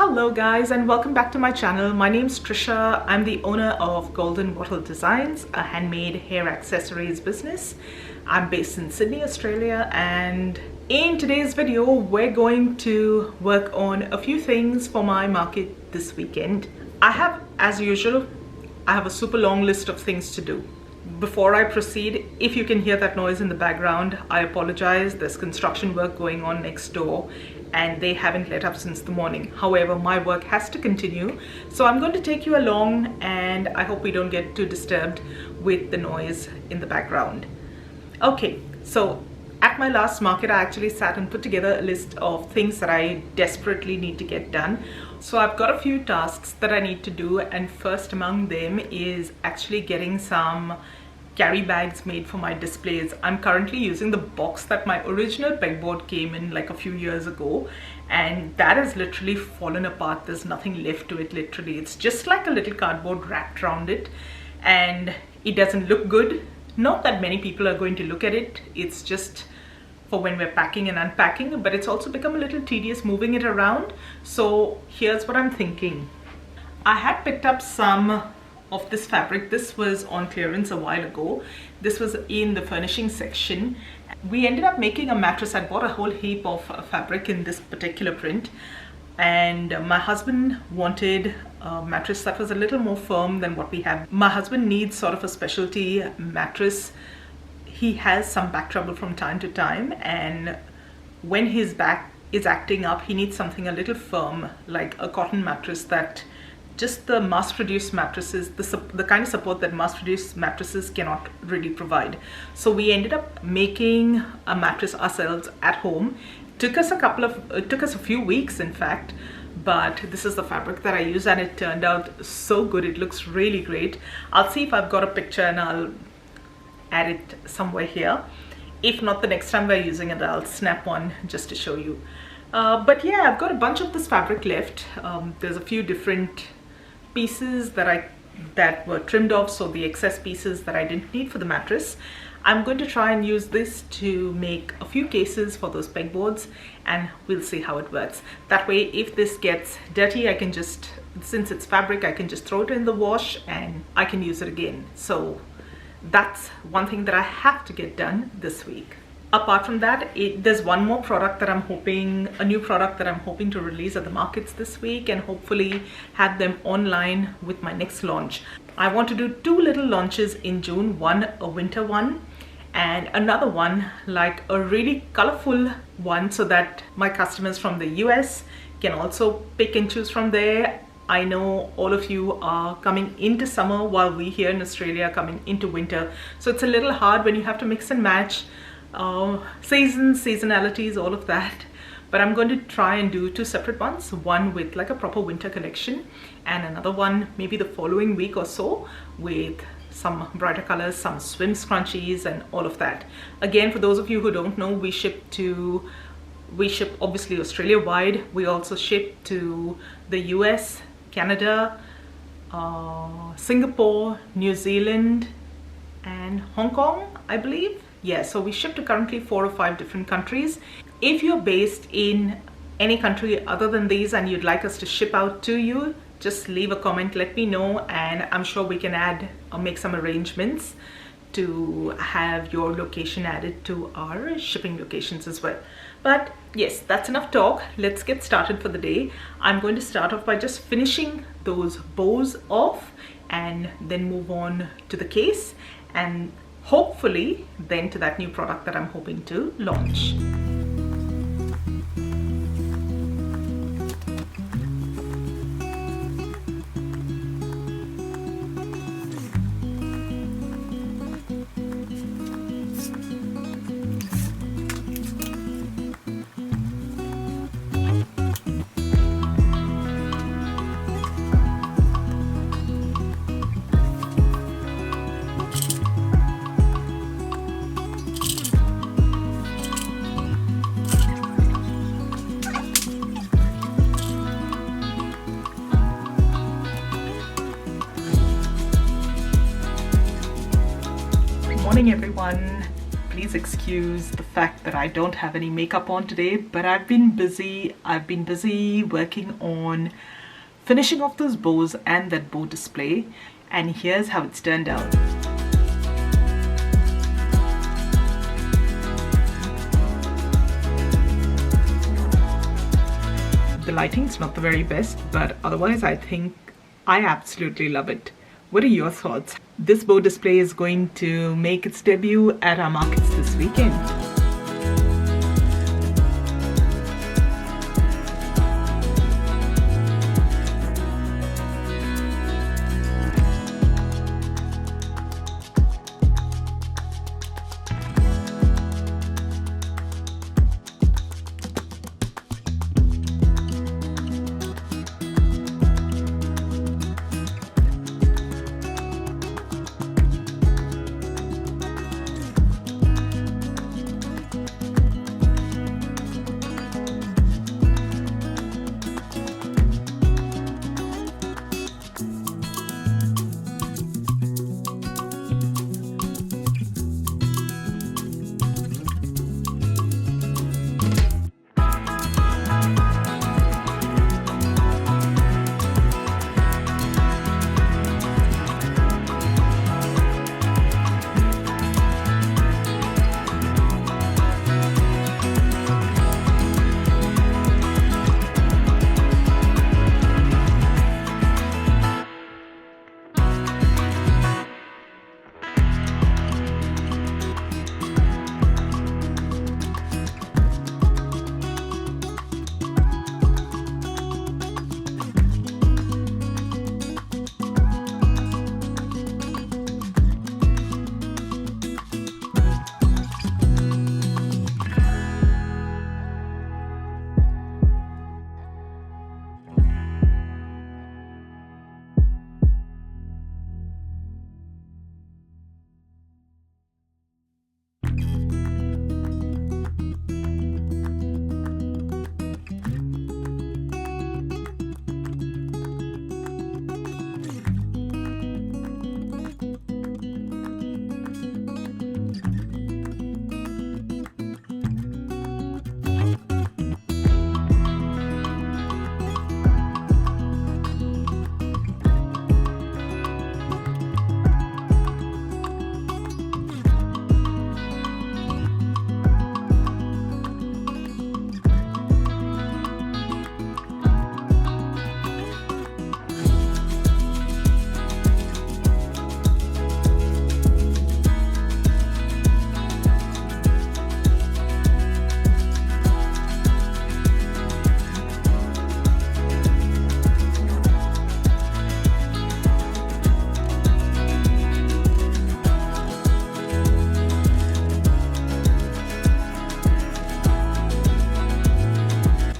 Hello guys, and welcome back to my channel. My name's Trisha. I'm the owner of Golden Wattle Designs, a handmade hair accessories business. I'm based in Sydney, Australia, and in today's video we're going to work on a few things for my market this weekend. As usual, I have a super long list of things to do. Before I proceed, if you can hear that noise in the background, I apologize. There's construction work going on next door and they haven't let up since the morning. However, my work has to continue, so I'm going to take you along, and I hope we don't get too disturbed with the noise in the background. Okay, so at my last market, I actually sat and put together a list of things that I desperately need to get done. So I've got a few tasks that I need to do, and first among them is actually getting some carry bags made for my displays. I'm currently using the box that my original pegboard came in like a few years ago, and that has literally fallen apart. There's nothing left to it, literally. It's just like a little cardboard wrapped around it, and it doesn't look good. Not that many people are going to look at it. It's just for when we're packing and unpacking, but it's also become a little tedious moving it around. So here's what I'm thinking. I had picked up some of this fabric. This was on clearance a while ago. This was in the furnishing section. We ended up making a mattress. I bought a whole heap of fabric in this particular print, and my husband wanted a mattress that was a little more firm than what we have. My husband needs sort of a specialty mattress. He has some back trouble from time to time, and when his back is acting up, he needs something a little firm, like a cotton mattress that just the mass-produced mattresses, the kind of support that mass-produced mattresses cannot really provide. So we ended up making a mattress ourselves at home. It took us a few weeks, in fact, but this is the fabric that I use, and it turned out so good. It looks really great. I'll see if I've got a picture and I'll add it somewhere here. If not, the next time we're using it, I'll snap one just to show you. But yeah, I've got a bunch of this fabric left. There's a few different pieces that were trimmed off, so the excess pieces that I didn't need for the mattress. I'm going to try and use this to make a few cases for those pegboards, and we'll see how it works. That way, if this gets dirty, I can just, since it's fabric, I can just throw it in the wash and I can use it again. So that's one thing that I have to get done this week. Apart from that, there's one more product that a new product that I'm hoping to release at the markets this week, and hopefully have them online with my next launch. I want to do two little launches in June, one a winter one and another one like a really colorful one, so that my customers from the US can also pick and choose from there. I know all of you are coming into summer while we here in Australia are coming into winter, so it's a little hard when you have to mix and match seasons, seasonalities, all of that. But I'm going to try and do two separate ones, one with like a proper winter collection, and another one maybe the following week or so with some brighter colors, some swim scrunchies and all of that. Again, for those of you who don't know, we ship obviously Australia wide. We also ship to the US, Canada, Singapore, New Zealand and Hong Kong, I believe. Yeah, so we ship to currently 4 or 5 different countries. If you're based in any country other than these and you'd like us to ship out to you, just leave a comment, let me know, and I'm sure we can add or make some arrangements to have your location added to our shipping locations as well. But yes, that's enough talk. Let's get started for the day. I'm going to start off by just finishing those bows off and then move on to the case, and hopefully then to that new product that I'm hoping to launch. Morning everyone, please please excuse the fact that I don't have any makeup on today, but I've been busy. I've been busy working on finishing off those bows and that bow display, and here's how it's turned out. The lighting's not the very best, but otherwise I think I absolutely love it. What are your thoughts? This bow display is going to make its debut at our markets this weekend.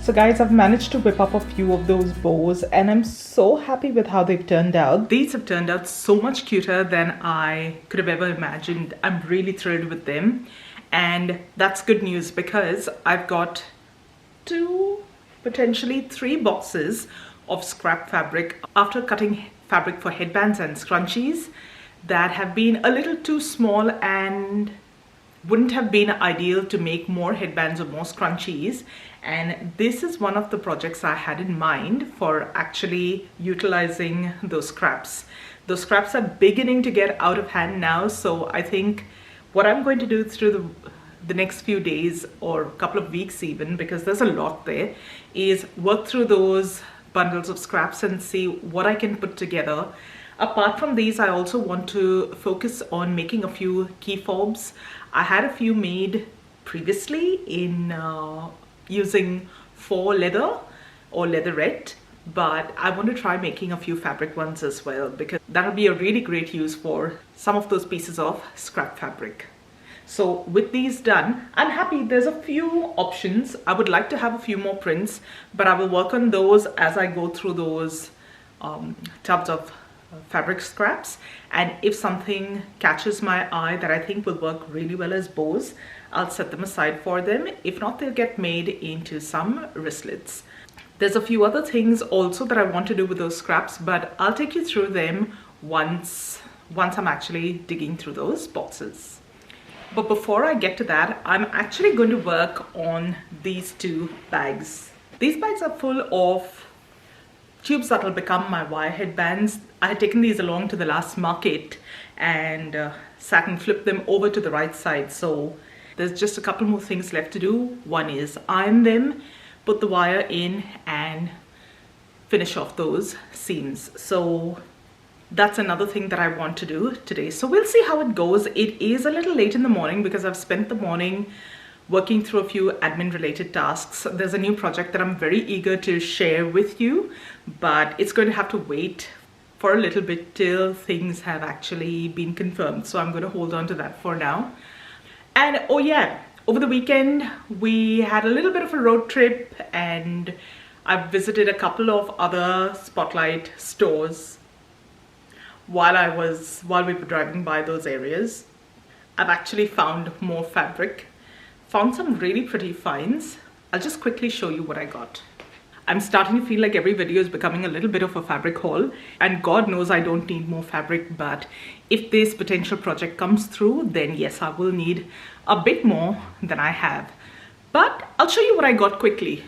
So guys, I've managed to whip up a few of those bows and I'm so happy with how they've turned out. These have turned out so much cuter than I could have ever imagined. I'm really thrilled with them, and that's good news because I've got 2, potentially 3 boxes of scrap fabric after cutting fabric for headbands and scrunchies that have been a little too small and wouldn't have been ideal to make more headbands or more scrunchies. And this is one of the projects I had in mind for actually utilizing those scraps. Those scraps are beginning to get out of hand now, so I think what I'm going to do through the next few days or a couple of weeks even, because there's a lot there, is work through those bundles of scraps and see what I can put together. Apart from these, I also want to focus on making a few key fobs. I had a few made previously in using faux leather or leatherette, but I want to try making a few fabric ones as well, because that'll be a really great use for some of those pieces of scrap fabric. So with these done, I'm happy. There's a few options. I would like to have a few more prints, but I will work on those as I go through those tubs of fabric scraps, and if something catches my eye that I think will work really well as bows, I'll set them aside for them. If not, they'll get made into some wristlets. There's a few other things also that I want to do with those scraps, but I'll take you through them once I'm actually digging through those boxes. But before I get to that, I'm actually going to work on these two bags. These bags are full of tubes that will become my wire headbands. I had taken these along to the last market and sat and flipped them over to the right side. So there's just a couple more things left to do. One is iron them, put the wire in and finish off those seams. So that's another thing that I want to do today. So we'll see how it goes. It is a little late in the morning because I've spent the morning working through a few admin related tasks. There's a new project that I'm very eager to share with you, but it's going to have to wait for a little bit till things have actually been confirmed. So I'm going to hold on to that for now. And oh yeah, over the weekend we had a little bit of a road trip and I visited a couple of other Spotlight stores while we were driving by those areas. I've actually found more fabric, found some really pretty finds. I'll just quickly show you what I got. I'm starting to feel like every video is becoming a little bit of a fabric haul, and God knows I don't need more fabric, but if this potential project comes through, then yes, I will need a bit more than I have. But I'll show you what I got quickly.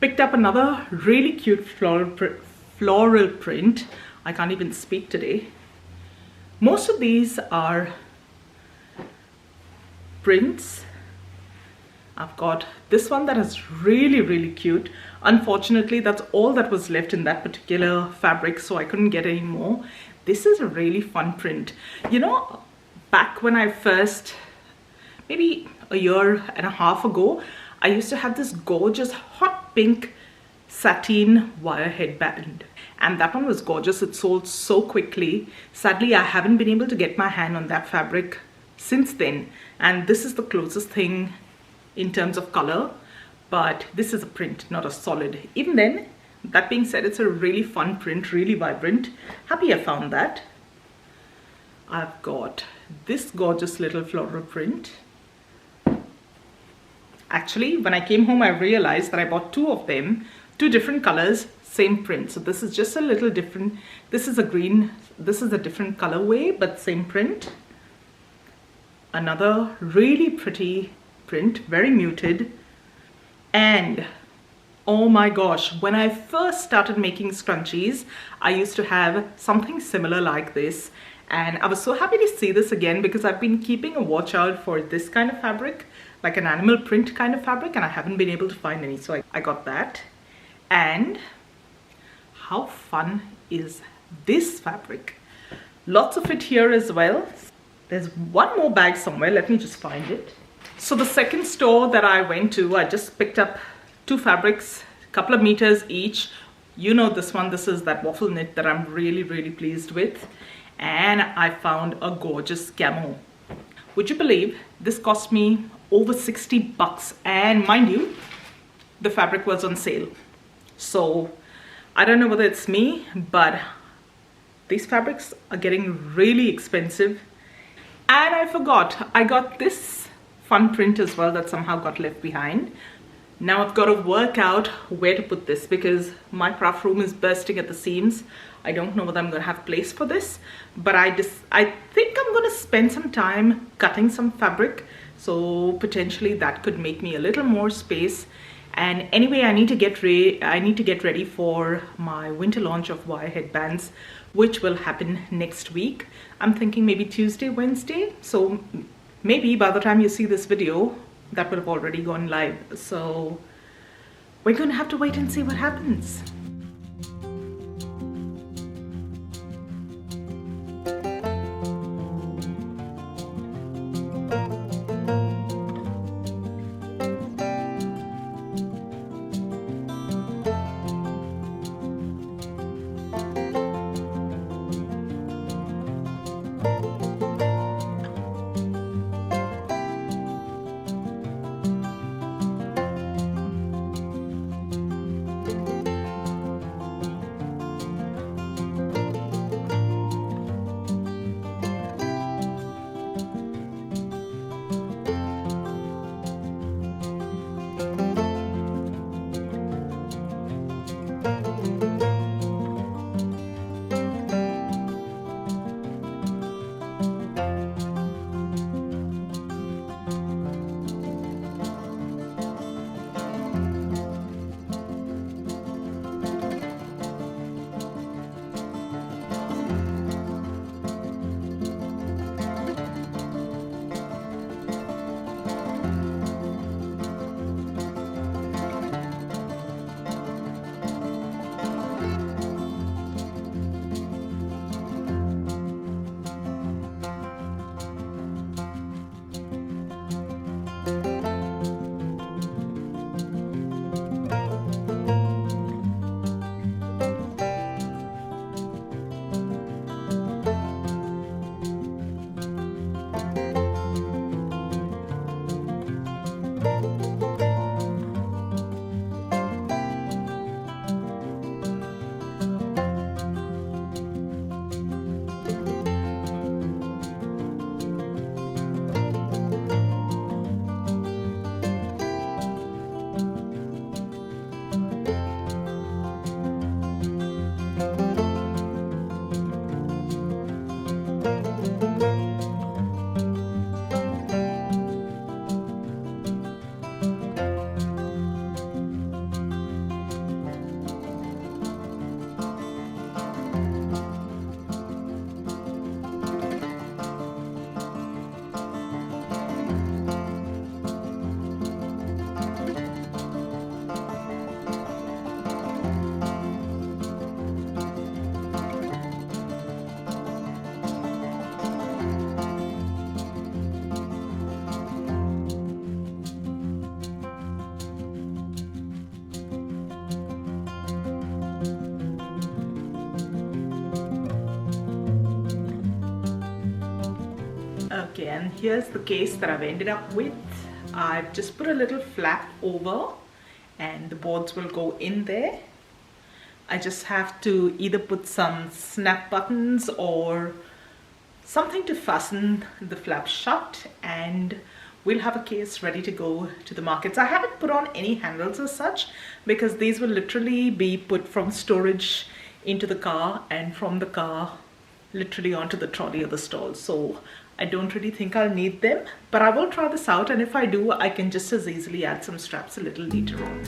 Picked up another really cute floral print. I can't even speak today. Most of these are prints. I've got this one that is really cute. Unfortunately, that's all that was left in that particular fabric, so I couldn't get any more. This is a really fun print. You know, back when I first, maybe a year and a half ago, I used to have this gorgeous hot pink satin wire headband, and that one was gorgeous. It sold so quickly. Sadly, I haven't been able to get my hand on that fabric since then, and this is the closest thing in terms of color, but this is a print, not a solid. Even then, that being said, it's a really fun print, really vibrant. Happy I found that. I've got this gorgeous little floral print. Actually, when I came home, I realized that I bought two of them, two different colors, same print. So this is just a little different. This is a green, this is a different colorway, but same print. Another really pretty print, very muted. And oh my gosh, when I first started making scrunchies, I used to have something similar like this, and I was so happy to see this again because I've been keeping a watch out for this kind of fabric, like an animal print kind of fabric, and I haven't been able to find any, so I got that. And how fun is this fabric? Lots of it here as well. There's one more bag somewhere, let me just find it. So the second store that I went to, I just picked up two fabrics, a couple of meters each. You know this one, this is that waffle knit that I'm really pleased with. And I found a gorgeous camo. Would you believe this cost me over 60 bucks? And mind you, the fabric was on sale. So I don't know whether it's me, but these fabrics are getting really expensive. And I forgot, I got this fun print as well that somehow got left behind. Now I've got to work out where to put this because my craft room is bursting at the seams. I don't know whether I'm going to have place for this, but I think I'm going to spend some time cutting some fabric, so potentially that could make me a little more space. And anyway, I need to get ready for my winter launch of wire headbands, which will happen next week. I'm thinking maybe Tuesday, Wednesday. So maybe by the time you see this video, that would have already gone live. So we're going to have to wait and see what happens. Okay, and here's the case that I've ended up with. I've just put a little flap over and the boards will go in there. I just have to either put some snap buttons or something to fasten the flap shut, and we'll have a case ready to go to the markets. I haven't put on any handles as such because these will literally be put from storage into the car and from the car literally onto the trolley or the stall. So I don't really think I'll need them, but I will try this out, and if I do, I can just as easily add some straps a little later on.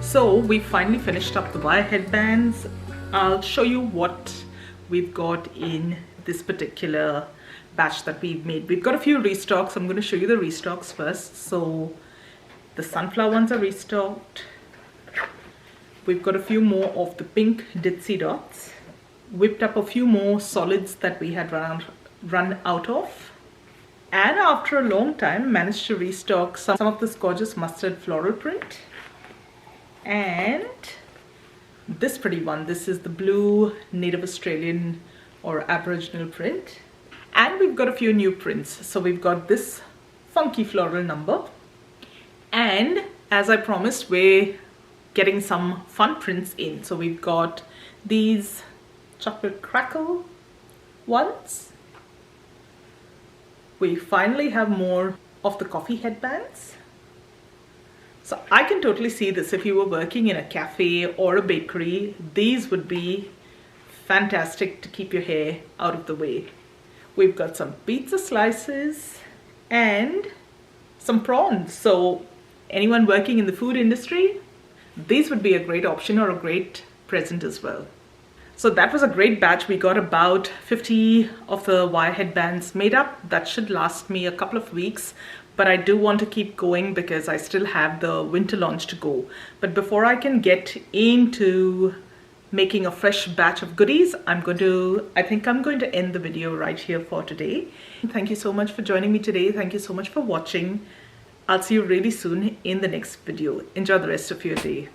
So we finally finished up the wire headbands. I'll show you what we've got in this particular batch that we've made. We've got a few restocks. I'm going to show you the restocks first. So the sunflower ones are restocked. We've got a few more of the pink ditzy dots. Whipped up a few more solids that we had run out of. And after a long time managed to restock some of this gorgeous mustard floral print. And this pretty one, this is the blue Native Australian or Aboriginal print. And we've got a few new prints. So we've got this funky floral number, and as I promised, we're getting some fun prints in. So we've got these chocolate crackle ones. We finally have more of the coffee headbands. So I can totally see this if you were working in a cafe or a bakery. These would be fantastic to keep your hair out of the way. We've got some pizza slices and some prawns. So anyone working in the food industry, these would be a great option or a great present as well. So that was a great batch. We got about 50 of the wire headbands made up. That should last me a couple of weeks. But I do want to keep going because I still have the winter launch to go. But before I can get into making a fresh batch of goodies, I think I'm going to end the video right here for today. Thank you so much for joining me today. Thank you so much for watching. I'll see you really soon in the next video. Enjoy the rest of your day.